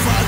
Fire.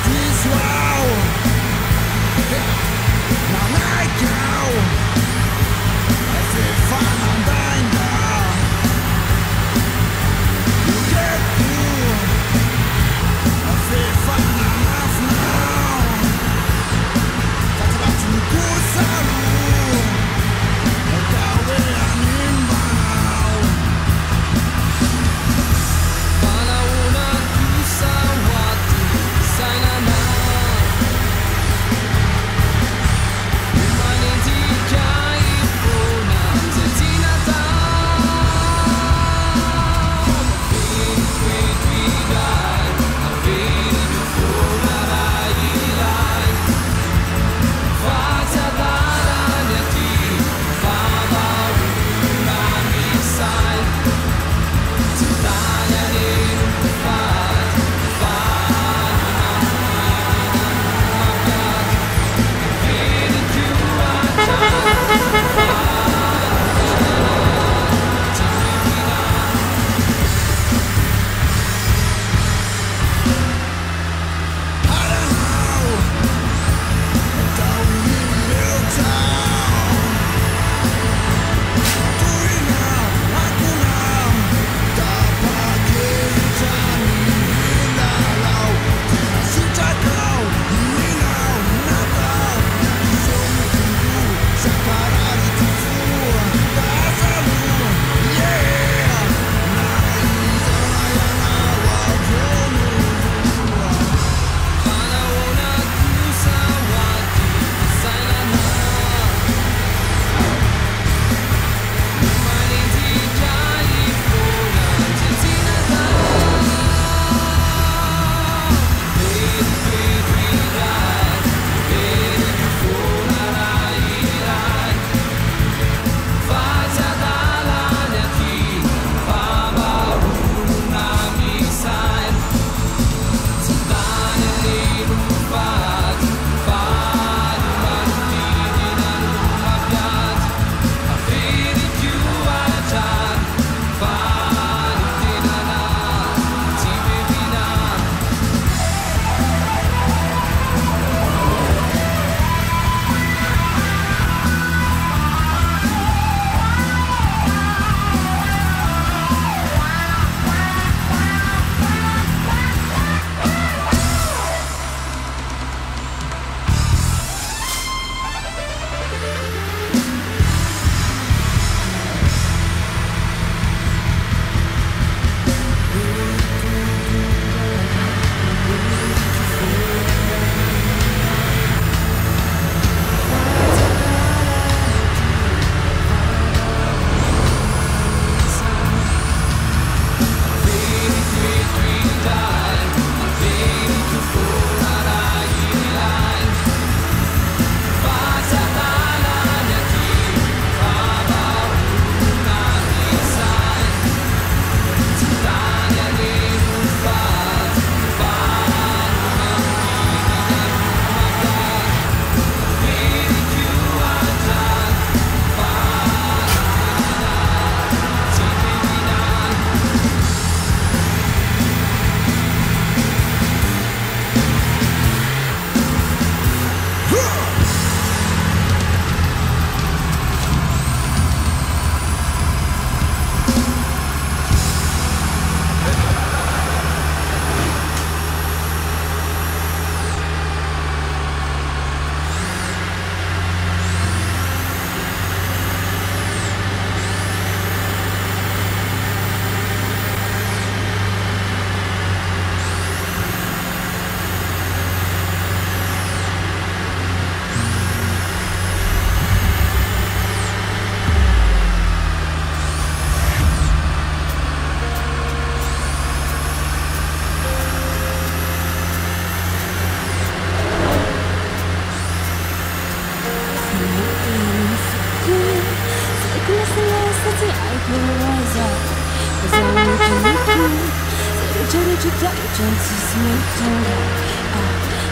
Gentle smooth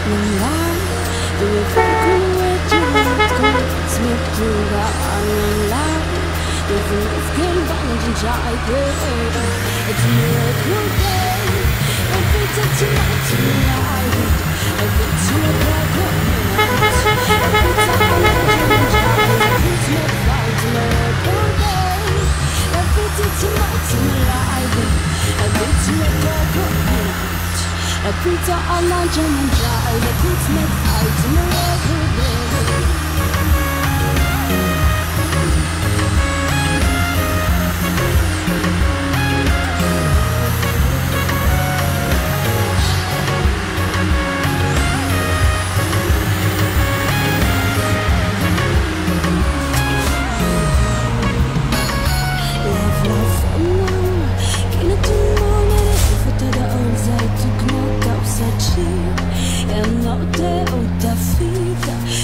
moonlight, the river cool to smooth through the moonlight. The roof can balance and jive. It's a miracle day. Every day tonight, every time I crack up midnight, every time I jive, it's a miracle day. Every day tonight, every time I crack up midnight, every time I jive, it's a miracle day.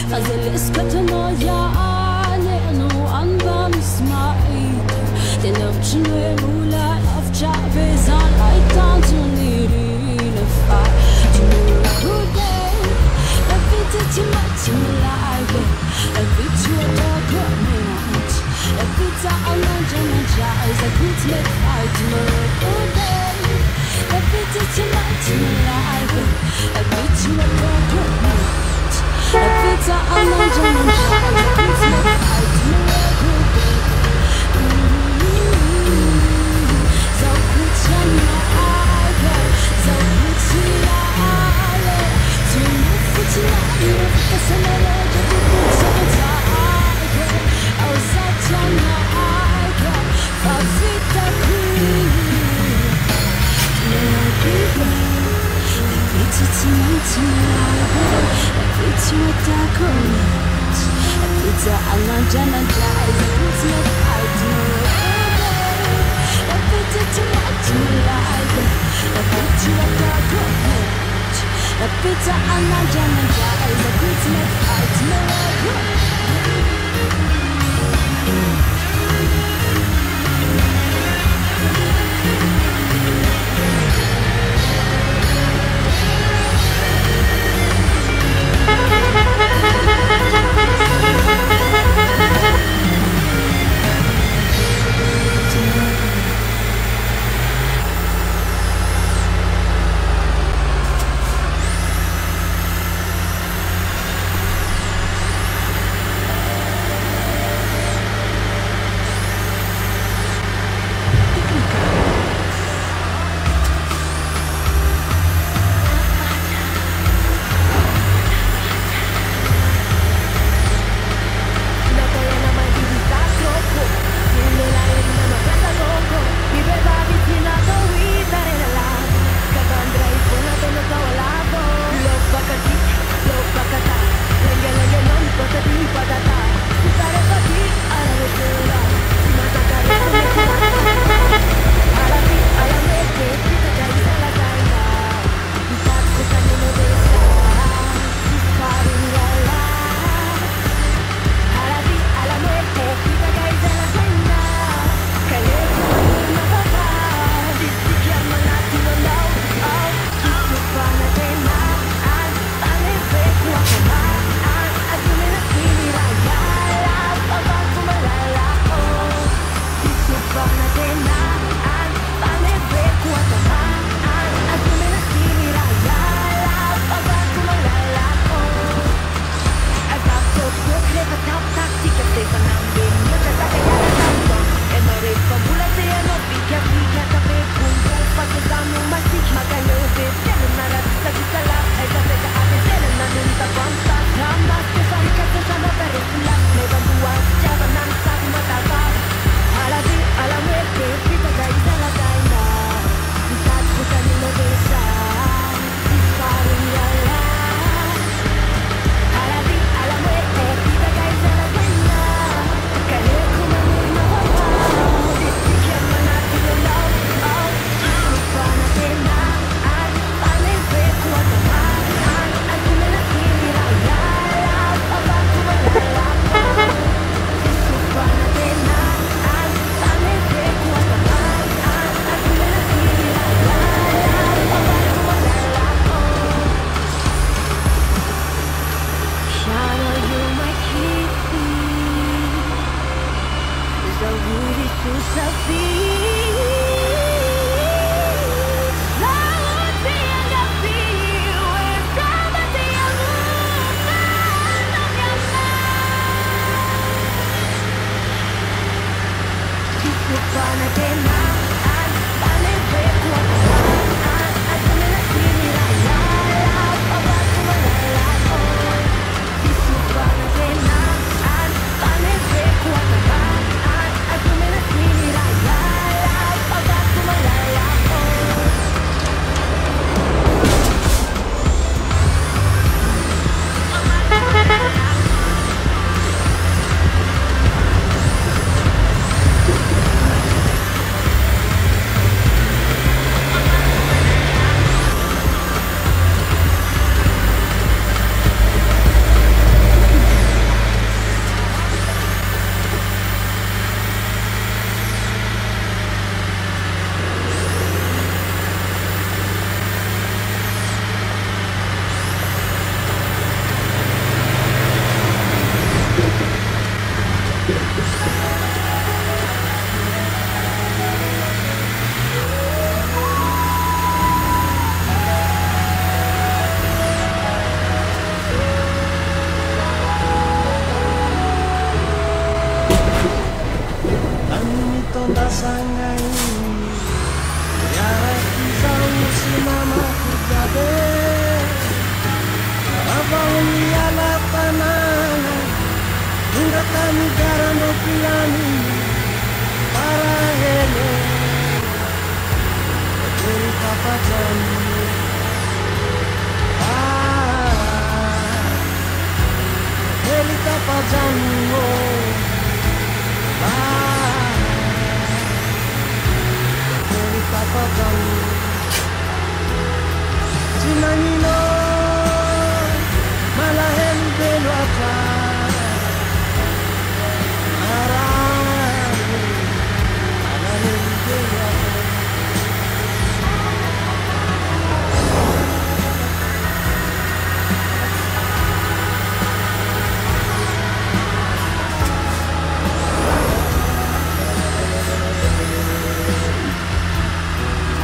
Fazer escuta no ya no anba mismait den option mula of Chavez on I don't need a fight to today every day to my life every two dark minute every time I'm on Jazz I could make fight today every day to my life every two dark minute every time I'm on Jazz, it's my fight, miracle day. So put your eye, so put your eye, to move for tonight, because I'm not ready to put some time. Oh, such a night, for Vita Queen, miracle day. It's tonight. It's your dark night. It's a Alajana Jazz. It's my fight. It's a tonight life. It's your dark night. It's a Alajana Jazz. It's my fight. vaoliala tanàna tonga tamigaranao pilany parahele bateri tapajano bateri tapajano bateri tapajano sinangino malahen belo ata arane malahen belo ata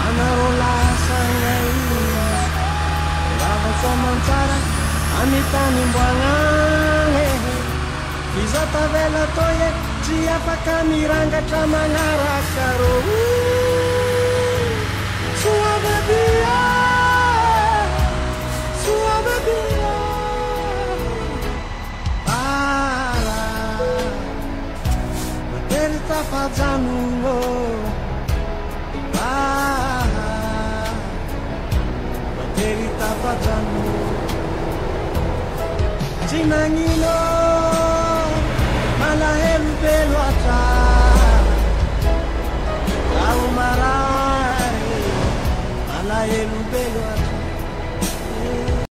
anarola sangai lava somantsara amitany mboagnane izatavela toye tsy afaka mirangatra magnaraka ro soababia soababia para bateri tapajano bateri tapajano sinangino